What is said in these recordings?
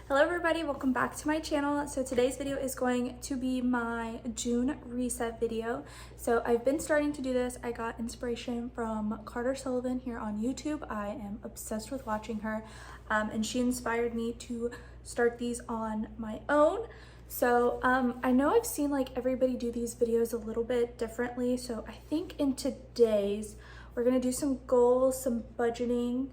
Hello everybody, welcome back to my channel. So today's video is going to be my June reset video. So I've been starting to do this. I got inspiration from Carter Sullivan here on YouTube. I am obsessed with watching her and she inspired me to start these on my own. So I know I've seen like everybody do these videos a little bit differently. So I think in today's, we're gonna do some goals, some budgeting,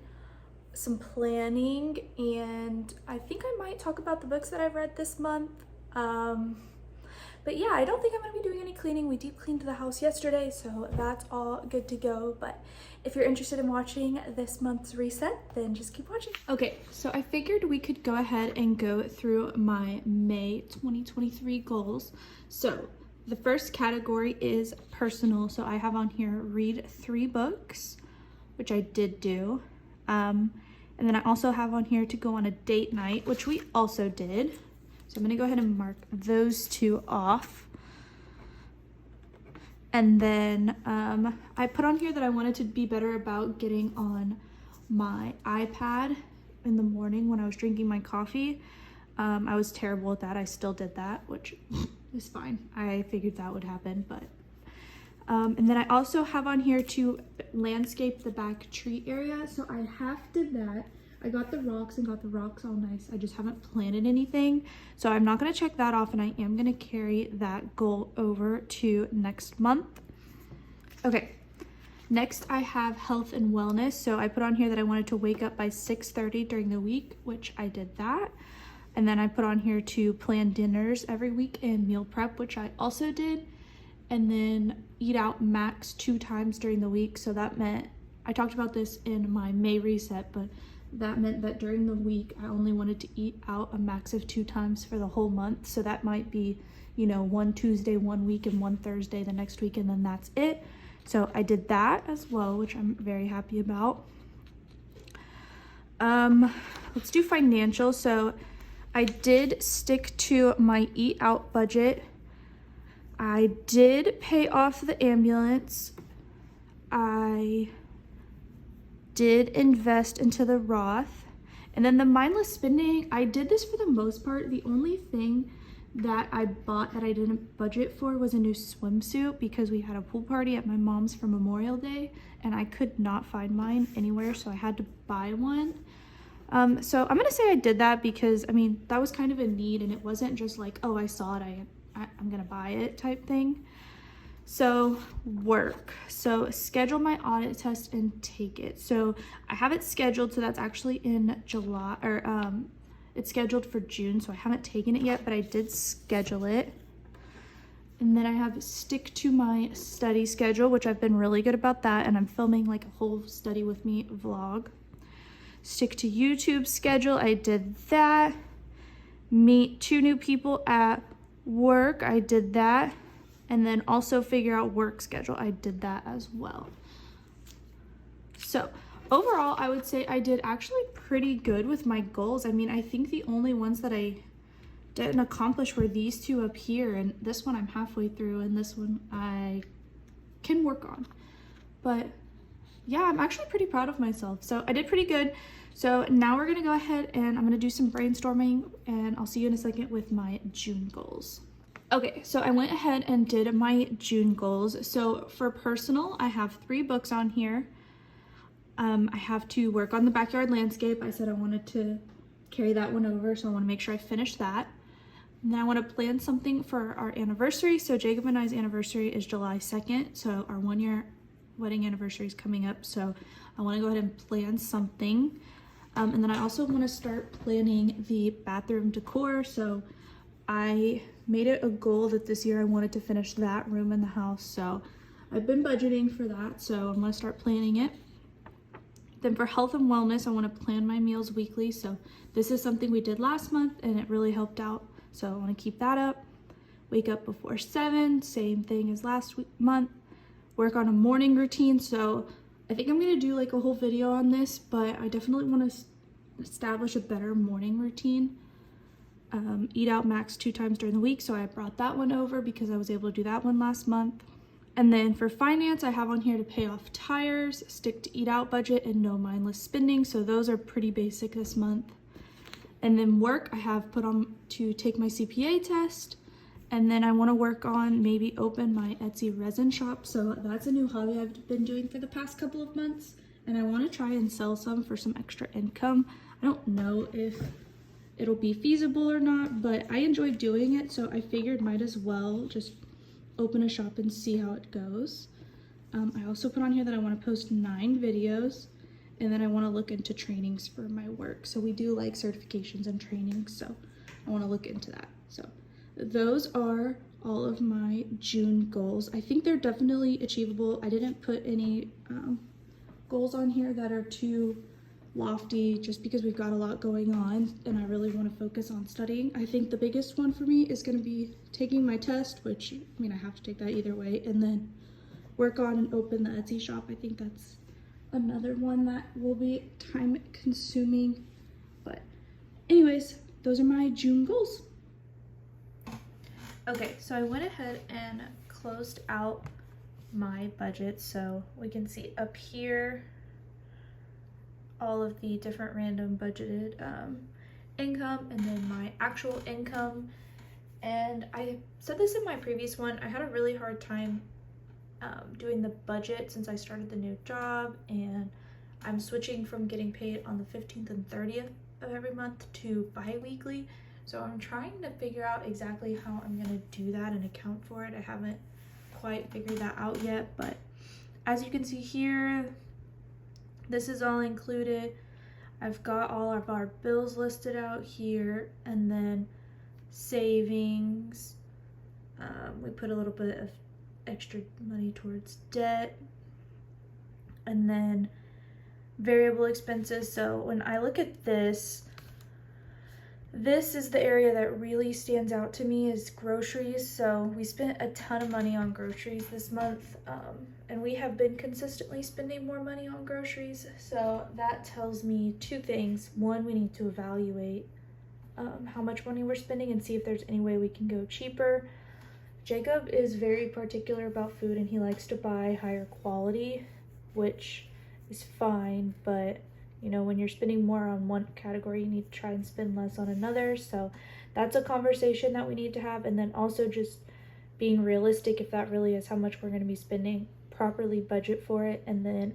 some planning, and I think I might talk about the books that I've read this month. But yeah, I don't think I'm gonna be doing any cleaning. We deep cleaned the house yesterday, so that's all good to go. But if you're interested in watching this month's reset, then just keep watching. Okay, so I figured we could go ahead and go through my May 2023 goals. So the first category is personal. So I have on here read 3 books, which I did do. And then I also have on here to go on a date night, which we also did. So I'm gonna go ahead and mark those 2 off. And then I put on here that I wanted to be better about getting on my iPad in the morning when I was drinking my coffee. I was terrible at that. I still did that, which is fine. I figured that would happen, but and then I also have on here to landscape the back tree area. So I half did that. I got the rocks and got the rocks all nice. I just haven't planted anything. So I'm not gonna check that off, and I am gonna carry that goal over to next month. Okay, next I have health and wellness. So I put on here that I wanted to wake up by 6:30 during the week, which I did that. And then I put on here to plan dinners every week and meal prep, which I also did. And then eat out max 2 times during the week. So that meant, I talked about this in my May reset, but that meant that during the week, I only wanted to eat out a max of 2 times for the whole month. So that might be, you know, 1 Tuesday, 1 week, and 1 Thursday the next week, and then that's it. So I did that as well, which I'm very happy about. Let's do financial. So I did stick to my eat out budget. I did pay off the ambulance. I did invest into the Roth. And then the mindless spending, I did this for the most part. The only thing that I bought that I didn't budget for was a new swimsuit, because we had a pool party at my mom's for Memorial Day and I could not find mine anywhere, so I had to buy one. So I'm gonna say I did that because, I mean, that was kind of a need, and it wasn't just like, oh, I saw it, I'm gonna buy it type thing. So work. So schedule my audit test and take it. So I have it scheduled, so that's actually in July, or it's scheduled for June, so I haven't taken it yet, but I did schedule it. And then I have stick to my study schedule, which I've been really good about that, and I'm filming like a whole study with me vlog. Stick to YouTube schedule, I did that. Meet 2 new people at work, I did that. And then also figure out work schedule, I did that as well. So overall, I would say I did actually pretty good with my goals. I mean, I think the only ones that I didn't accomplish were these 2 up here, and this one I'm halfway through, and this one I can work on. But yeah, I'm actually pretty proud of myself. So I did pretty good. So now we're gonna go ahead and I'm gonna do some brainstorming, and I'll see you in a second with my June goals. Okay, so I went ahead and did my June goals. So for personal, I have 3 books on here. I have to work on the backyard landscape. I said I wanted to carry that one over, so I wanna make sure I finish that. And then I wanna plan something for our anniversary. So Jacob and I's anniversary is July 2nd. So our 1-year wedding anniversary is coming up. So I wanna go ahead and plan something. And then I also wanna start planning the bathroom decor. So I made it a goal that this year I wanted to finish that room in the house. So I've been budgeting for that. So I'm gonna start planning it. Then for health and wellness, I wanna plan my meals weekly. So this is something we did last month and it really helped out. So I wanna keep that up. Wake up before 7, same thing as last month. Work on a morning routine. So I think I'm gonna do like a whole video on this, but I definitely wanna establish a better morning routine. Eat out max 2 times during the week, so I brought that one over because I was able to do that one last month. And then for finance, I have on here to pay off tires, stick to eat out budget, and no mindless spending, so those are pretty basic this month. And then work, I have put on to take my CPA test. And then I want to work on maybe open my Etsy resin shop. So that's a new hobby I've been doing for the past couple of months. And I want to try and sell some for some extra income. I don't know if it'll be feasible or not, but I enjoy doing it. So I figured might as well just open a shop and see how it goes. I also put on here that I want to post 9 videos. And then I want to look into trainings for my work. So we do like certifications and trainings. So I want to look into that. So those are all of my June goals. I think they're definitely achievable. I didn't put any goals on here that are too lofty just because we've got a lot going on and I really want to focus on studying. I think the biggest one for me is going to be taking my test, which, I mean, I have to take that either way, and then work on and open the Etsy shop. I think that's another one that will be time consuming. But anyways, those are my June goals. Okay, so I went ahead and closed out my budget. So we can see up here all of the different random budgeted income and then my actual income. And I said this in my previous one, I had a really hard time doing the budget since I started the new job, and I'm switching from getting paid on the 15th and 30th of every month to bi-weekly. So I'm trying to figure out exactly how I'm gonna do that and account for it. I haven't quite figured that out yet, but as you can see here, this is all included. I've got all of our bills listed out here, and then savings. We put a little bit of extra money towards debt, and then variable expenses. So when I look at this is the area that really stands out to me, is groceries. So we spent a ton of money on groceries this month, and we have been consistently spending more money on groceries. So that tells me 2 things. One, we need to evaluate how much money we're spending and see if there's any way we can go cheaper. Jacob is very particular about food and he likes to buy higher quality, which is fine, but you know, when you're spending more on one category, you need to try and spend less on another. So that's a conversation that we need to have. And then also just being realistic, if that really is how much we're going to be spending, properly budget for it and then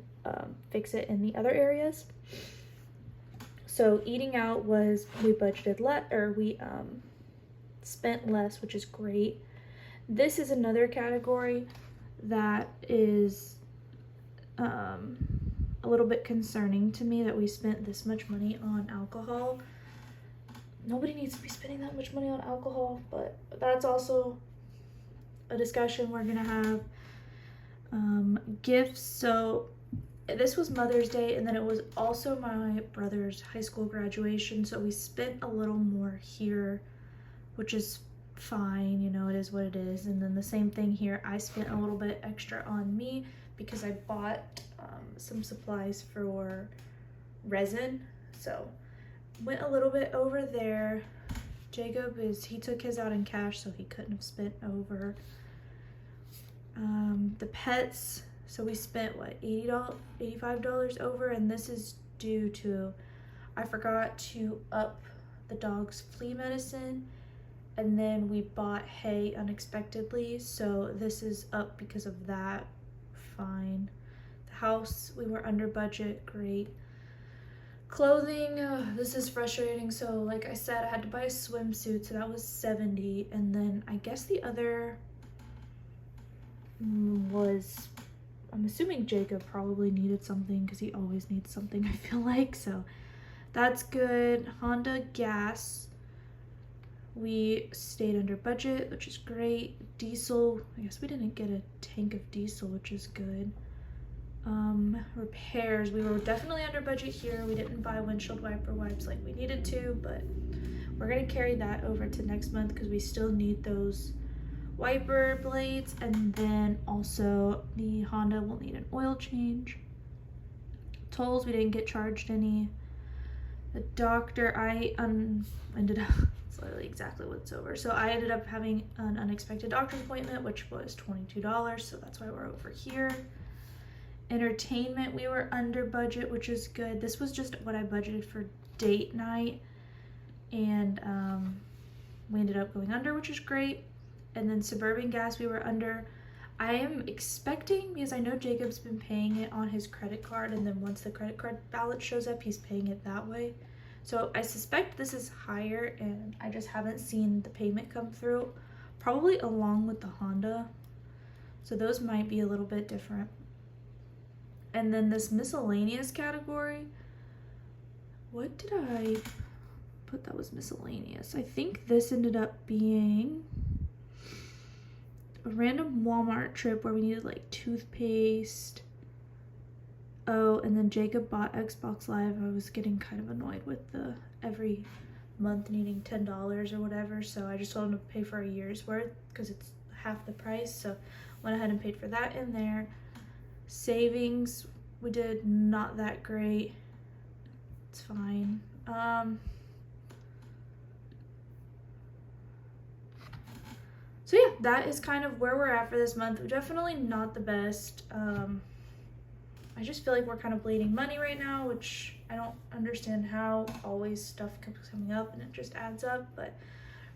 fix it in the other areas. So eating out was, we budgeted we spent less, which is great. This is another category that is a little bit concerning to me, that we spent this much money on alcohol. Nobody needs to be spending that much money on alcohol, but that's also a discussion we're gonna have. Gifts. So this was Mother's Day, and then it was also my brother's high school graduation, so we spent a little more here, which is fine, you know, it is what it is. And then the same thing here, I spent a little bit extra on me because I bought some supplies for resin, so went a little bit over there. Jacob he took his out in cash, so he couldn't have spent over. The pets, so we spent what, $85 over, and this is due to I forgot to up the dog's flea medicine, and then we bought hay unexpectedly, so this is up because of that. Fine. The house, we were under budget, great. Clothing, this is frustrating. So like I said, I had to buy a swimsuit, so that was $70, and then I guess the other was, I'm assuming Jacob probably needed something because he always needs something, I feel like, so that's good. Honda gas, we stayed under budget, which is great. Diesel, I guess we didn't get a tank of diesel, which is good. Repairs, we were definitely under budget here. We didn't buy windshield wiper wipes like we needed to, but we're gonna carry that over to next month because we still need those wiper blades, and then also the Honda will need an oil change. Tolls, we didn't get charged any. The doctor, I ended up, it's literally exactly what's over. So I ended up having an unexpected doctor's appointment, which was $22, so that's why we're over here. Entertainment, we were under budget, which is good. This was just what I budgeted for date night. and we ended up going under, which is great. And then Suburban Gas, we were under. I am expecting, because I know Jacob's been paying it on his credit card, and then once the credit card balance shows up, he's paying it that way. So I suspect this is higher, and I just haven't seen the payment come through, probably along with the Honda. So those might be a little bit different. And then this miscellaneous category, what did I put that was miscellaneous? I think this ended up being a random Walmart trip where we needed like toothpaste. Oh, and then Jacob bought Xbox Live. I was getting kind of annoyed with the every month needing $10 or whatever, so I just told him to pay for a year's worth because it's half the price. So went ahead and paid for that in there. Savings, we did not that great. It's fine. So yeah, that is kind of where we're at for this month. We're definitely not the best. I just feel like we're kind of bleeding money right now, which I don't understand how. Always stuff keeps coming up and it just adds up. But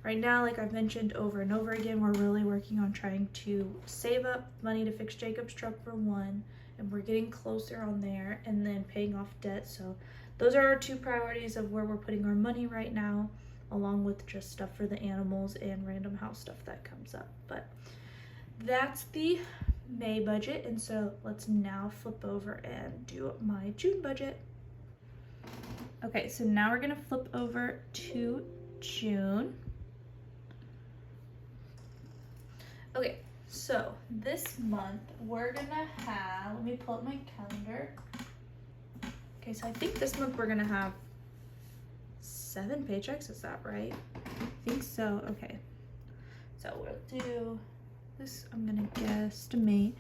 right now, like I've mentioned over and over again, we're really working on trying to save up money to fix Jacob's truck for one, and we're getting closer on there, and then paying off debt. So those are our two priorities of where we're putting our money right now, along with just stuff for the animals and random house stuff that comes up. But that's the May budget, and so let's now flip over and do my June budget. Okay, so now we're gonna flip over to June. Okay, so this month we're gonna have, let me pull up my calendar. Okay, so I think this month we're gonna have 7 paychecks, is that right? I think so. Okay, so we'll do this. I'm gonna guesstimate.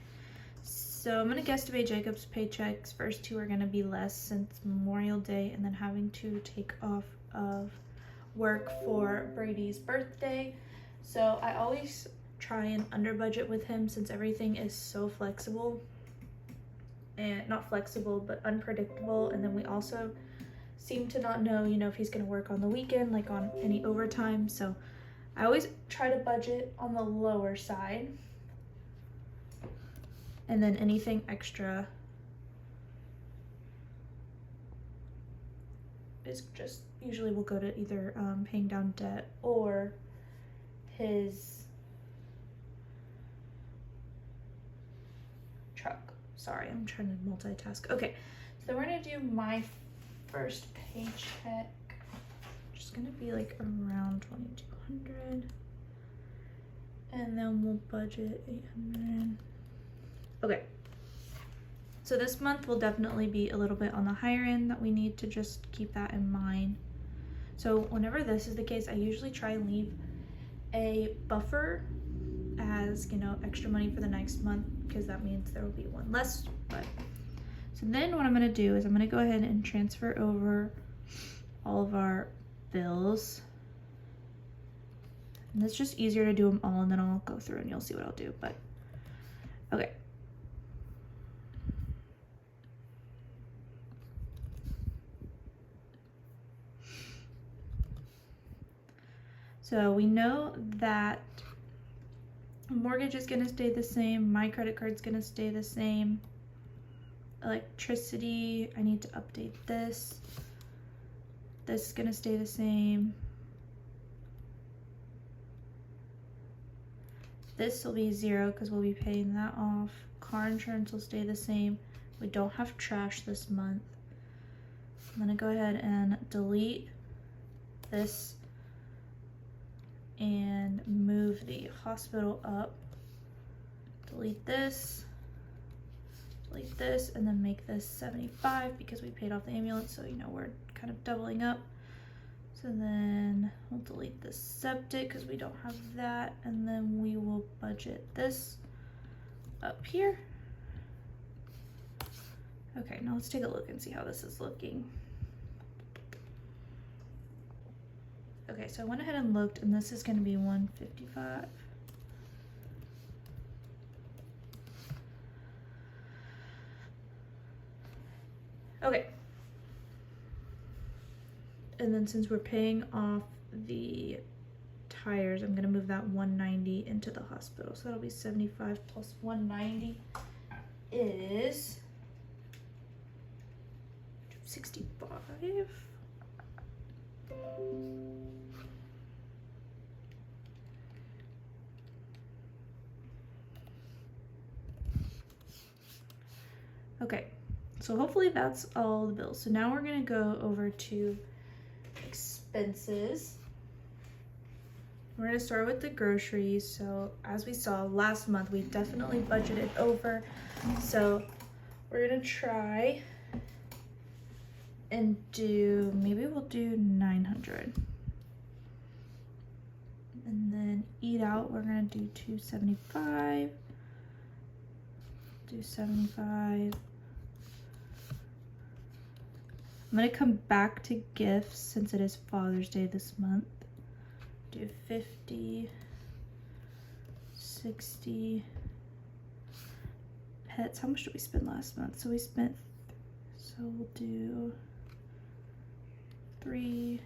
So I'm gonna guesstimate Jacob's paychecks. First 2 are gonna be less since Memorial Day, and then having to take off of work for Brady's birthday. So I always try and under budget with him since everything is so flexible, and not flexible but unpredictable. And then we also seem to not know, you know, if he's gonna work on the weekend, like on any overtime. So I always try to budget on the lower side, and then anything extra is just usually will go to either paying down debt or his truck. Sorry, I'm trying to multitask. Okay, so we're gonna do my first paycheck, which is gonna be like around 2,200, and then we'll budget 800. Okay, so this month will definitely be a little bit on the higher end, that we need to just keep that in mind. So whenever this is the case, I usually try and leave a buffer as, you know, extra money for the next month, because that means there will be one less. But so then what I'm gonna do is I'm gonna go ahead and transfer over all of our bills. And it's just easier to do them all, and then I'll go through and you'll see what I'll do. But okay. So we know that mortgage is gonna stay the same, my credit card's gonna stay the same. Electricity, I need to update this. This is gonna stay the same. This will be 0 because we'll be paying that off. Car insurance will stay the same. We don't have trash this month. I'm gonna go ahead and delete this and move the hospital up. Delete this, and then make this 75 because we paid off the ambulance, so you know we're kind of doubling up. So then we'll delete the septic because we don't have that, and then we will budget this up here. Okay, now let's take a look and see how this is looking. Okay, so I went ahead and looked, and this is going to be 155. Okay. And And then since we're paying off the tires, I'm gonna move that 190 into the hospital. So that'll be 75 plus 190 is 265. Okay, so hopefully that's all the bills. So now we're gonna go over to expenses. We're gonna start with the groceries. So as we saw last month, we definitely budgeted over. So we're gonna try and do, maybe we'll do 900. And then eat out, we're gonna do 275. Do 75. I'm gonna come back to gifts since it is Father's Day this month. Do 50, 60. Pets, how much did we spend last month? So we spent, so we'll do 3.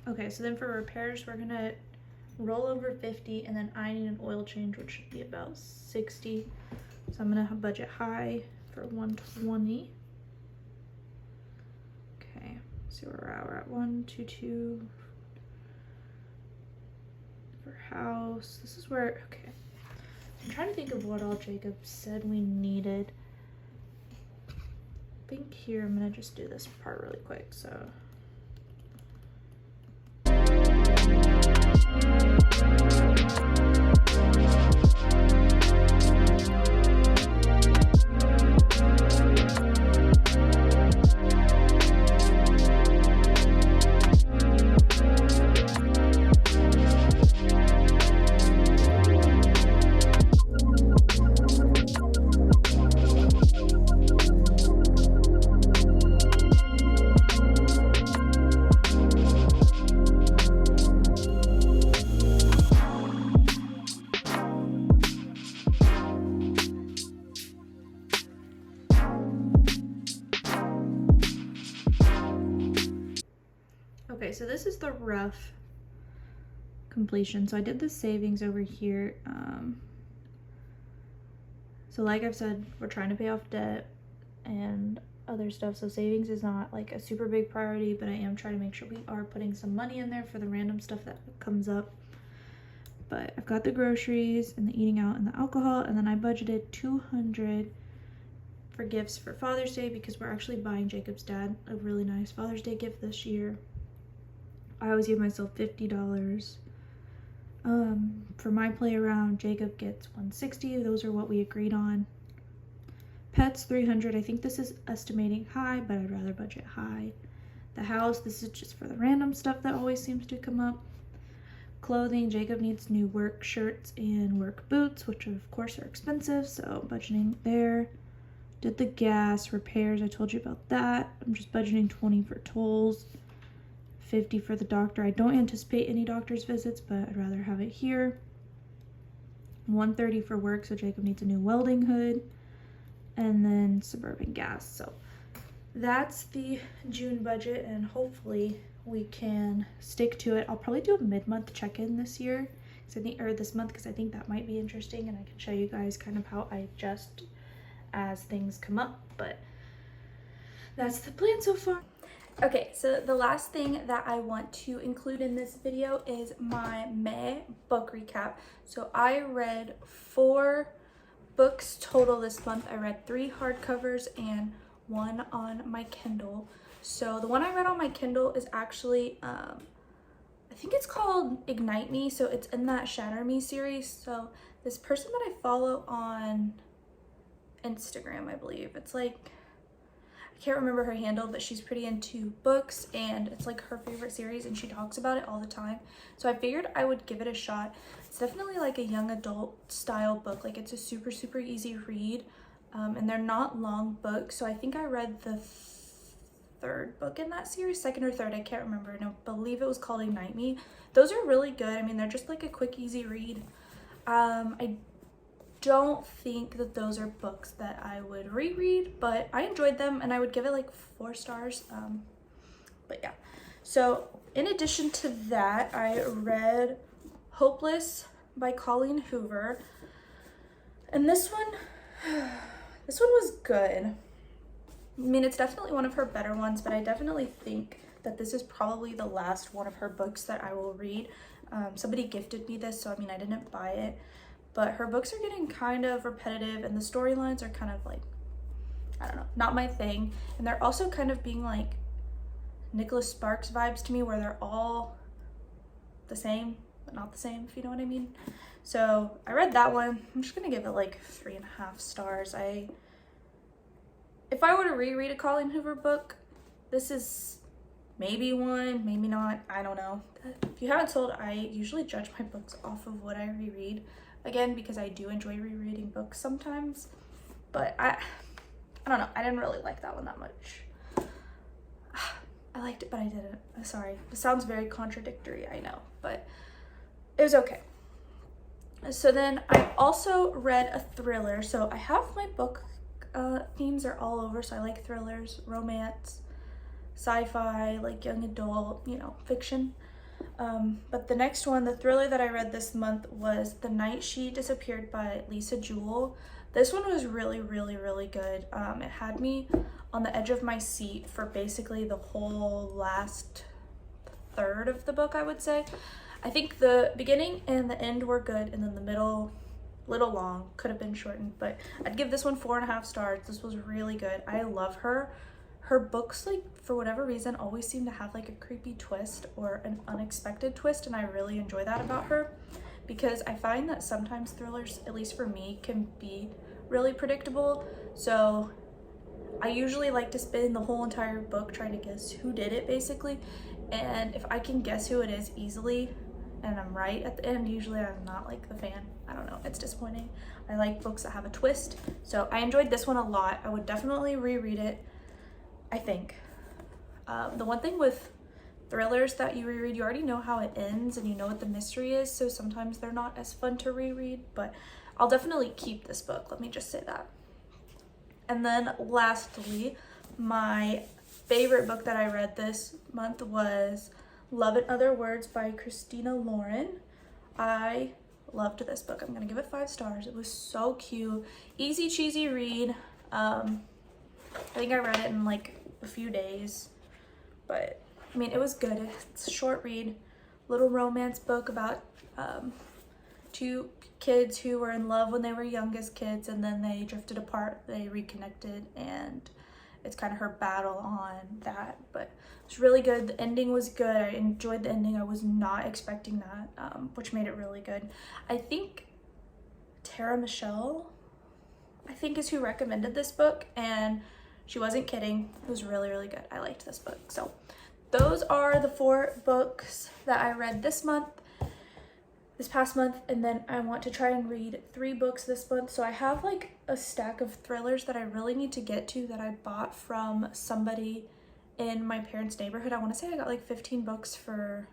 Okay, so then for repairs, we're gonna roll over 50, and then I need an oil change, which should be about 60. So I'm gonna budget high for 120. Okay, so we're at 122 for house. This is where, okay. I'm trying to think of what all Jacob said we needed. I think here I'm gonna just do this part really quick, so. Okay, so this is the rough completion. So I did the savings over here. So like I've said, we're trying to pay off debt and other stuff. So savings is not like a super big priority, but I am trying to make sure we are putting some money in there for the random stuff that comes up. But I've got the groceries and the eating out and the alcohol, and then I budgeted 200 for gifts for Father's Day because we're actually buying Jacob's dad a really nice Father's Day gift this year. I always give myself $50. For my play around, Jacob gets 160. Those are what we agreed on. Pets, 300. I think this is estimating high, but I'd rather budget high. The house, this is just for the random stuff that always seems to come up. Clothing, Jacob needs new work shirts and work boots, which of course are expensive, so budgeting there. Did the gas, repairs, I told you about that. I'm just budgeting 20 for tolls. 50 for the doctor. I don't anticipate any doctor's visits, but I'd rather have it here. 130 for work, so Jacob needs a new welding hood. And then Suburban gas. So that's the June budget, and hopefully we can stick to it. I'll probably do a mid-month check-in this year, or this month, because I think that might be interesting, and I can show you guys kind of how I adjust as things come up. But that's the plan so far. Okay, so the last thing that I want to include in this video is my May book recap. So I read 4 books total this month. I read 3 hardcovers and 1 on my Kindle. So the one I read on my Kindle is actually, I think it's called Ignite Me. So it's in that Shatter Me series. So this person that I follow on Instagram, I believe, it's like, I I can't remember her handle, but she's pretty into books and it's like her favorite series and she talks about it all the time. So I figured I would give it a shot. It's definitely like a young adult style book. Like it's a super, super easy read. And they're not long books. So I think I read the third book in that series, second or third, I can't remember. And I believe it was called Ignite Me. Those are really good. I mean, they're just like a quick, easy read. I don't think that those are books that I would reread, but I enjoyed them and I would give it like 4 stars. But yeah, so in addition to that, I read Hopeless by Colleen Hoover, and this one was good. I mean, it's definitely one of her better ones, but I definitely think that this is probably the last one of her books that I will read. Somebody gifted me this, so I mean, I didn't buy it. But her books are getting kind of repetitive and the storylines are kind of like, I don't know, not my thing. And they're also kind of being like Nicholas Sparks vibes to me, where they're all the same, but not the same, if you know what I mean. So I read that one. I'm just gonna give it like 3.5 stars. If I were to reread a Colleen Hoover book, this is maybe one, maybe not, I don't know. If you haven't told, I usually judge my books off of what I reread. Again, because I do enjoy rereading books sometimes, but I don't know, I didn't really like that one that much. I liked it, but I didn't. Sorry, it sounds very contradictory, I know, but it was okay. So then I also read a thriller. So I have my book themes are all over. So I like thrillers, romance, sci-fi, like young adult, you know, fiction. But the next one, the thriller that I read this month, was The Night She Disappeared by Lisa Jewell. This one was really, really, really good. It had me on the edge of my seat for basically the whole last third of the book, I would say. I think the beginning and the end were good, and then the middle, little long, could have been shortened, but I'd give this one 4.5 stars. This was really good. I love her. Her books, like, for whatever reason, always seem to have like a creepy twist or an unexpected twist, and I really enjoy that about her, because I find that sometimes thrillers, at least for me, can be really predictable. So I usually like to spend the whole entire book trying to guess who did it, basically, and if I can guess who it is easily and I'm right at the end, usually I'm not like the fan. I don't know, it's disappointing. I like books that have a twist, so I enjoyed this one a lot. I would definitely reread it, I think. The one thing with thrillers that you reread, you already know how it ends and you know what the mystery is, so sometimes they're not as fun to reread, but I'll definitely keep this book, let me just say that. And then lastly, my favorite book that I read this month was Love in Other Words by Christina Lauren. I loved this book. I'm gonna give it 5 stars. It was so cute, easy cheesy read. I think I read it in like a few days, but I mean, it was good. It's a short read, little romance book about 2 kids who were in love when they were young as kids, and then they drifted apart, they reconnected, and it's kind of her battle on that. But it's really good. The ending was good. I enjoyed the ending. I was not expecting that, which made it really good. I think Tara Michelle, I think, is who recommended this book, and she wasn't kidding. It was really, really good. I liked this book. So those are the 4 books that I read this past month, and then I want to try and read 3 books this month. So I have like a stack of thrillers that I really need to get to that I bought from somebody in my parents' neighborhood. I want to say I got like 15 books for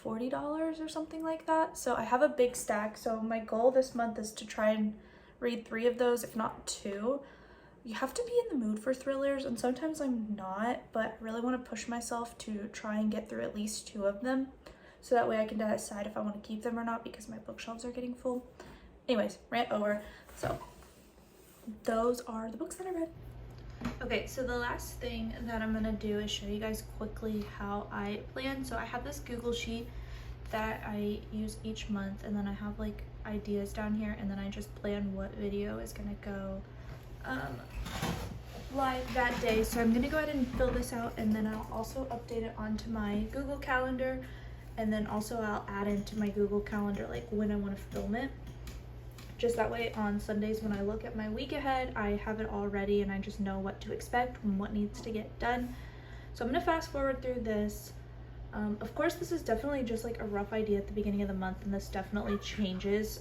$40 or something like that. So I have a big stack. So my goal this month is to try and read 3 of those, if not 2. You have to be in the mood for thrillers, and sometimes I'm not, but I really want to push myself to try and get through at least 2 of them, so that way I can decide if I want to keep them or not, because my bookshelves are getting full. Anyways, rant over. So those are the books that I read. Okay, so the last thing that I'm gonna do is show you guys quickly how I plan. So I have this Google sheet that I use each month, and then I have like ideas down here, and then I just plan what video is gonna go live that day. So I'm gonna go ahead and fill this out, and then I'll also update it onto my Google Calendar, and then also I'll add into my Google Calendar like when I want to film it, Just that way on Sundays when I look at my week ahead, I have it all ready and I just know what to expect and what needs to get done. So I'm gonna fast forward through this. Of course, this is definitely just like a rough idea at the beginning of the month, and this definitely changes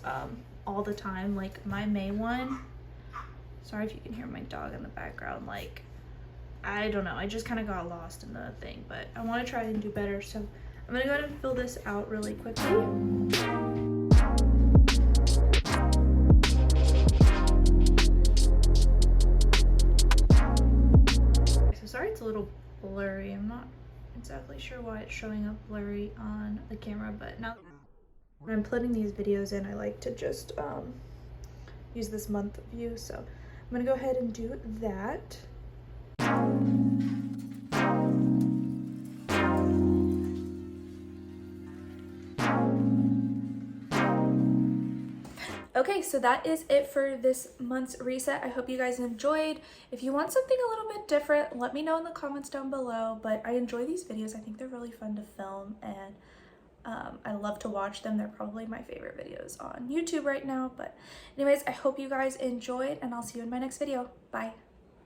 all the time. Like my May one, sorry if you can hear my dog in the background, like I don't know, I just kind of got lost in the thing, but I want to try and do better. So I'm gonna go ahead and fill this out really quickly. Sorry it's a little blurry. I'm not exactly sure why it's showing up blurry on the camera, but now when I'm putting these videos in, I like to just use this month view. So I'm gonna go ahead and do that. Okay, so that is it for this month's reset. I hope you guys enjoyed. If you want something a little bit different, let me know in the comments down below. But I enjoy these videos. I think they're really fun to film, and I love to watch them. They're probably my favorite videos on YouTube right now. But anyways, I hope you guys enjoyed, and I'll see you in my next video. Bye.